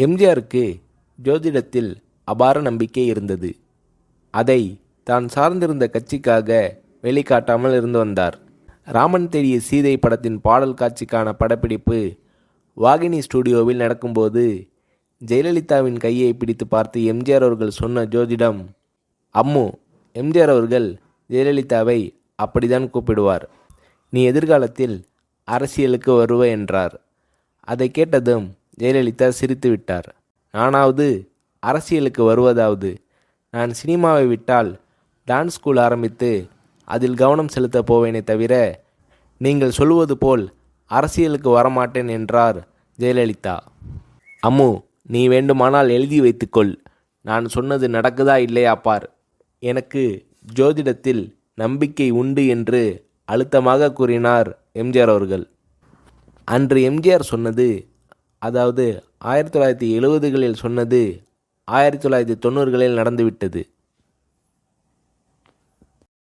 எம்ஜிஆருக்கு ஜோதிடத்தில் அபார நம்பிக்கை இருந்தது. அதை தான் சார்ந்திருந்த கட்சிக்காக வெளிக்காட்டாமல் இருந்து வந்தார். ராமன் தேடிய சீதை படத்தின் பாடல் காட்சிக்கான படப்பிடிப்பு வாகினி ஸ்டுடியோவில் நடக்கும்போது ஜெயலலிதாவின் கையை பிடித்து பார்த்து எம்ஜிஆர் அவர்கள் சொன்ன ஜோதிடம், அம்மு, எம்ஜிஆர் அவர்கள் ஜெயலலிதாவை அப்படித்தான் கூப்பிடுவார், நீ எதிர்காலத்தில் அரசியலுக்கு வருவ என்றார். அதை கேட்டதும் ஜெயலலிதா சிரித்து விட்டார். நானாவது அரசியலுக்கு வருவதாவது, நான் சினிமாவை விட்டால் டான்ஸ் ஸ்கூல் ஆரம்பித்து அதில் கவனம் செலுத்தப் போவேனே தவிர நீங்கள் சொல்லுவது போல் அரசியலுக்கு வரமாட்டேன் என்றார் ஜெயலலிதா. அம்மு, நீ வேண்டுமானால் எழுதி வைத்துக்கொள், நான் சொன்னது நடக்குதா இல்லையா பார், எனக்கு ஜோதிடத்தில் நம்பிக்கை உண்டு என்று அழுத்தமாக கூறினார் எம்ஜிஆர் அவர்கள். அன்று எம்ஜிஆர் சொன்னது, அதாவது 1970களில் சொன்னது 1990களில் நடந்துவிட்டது.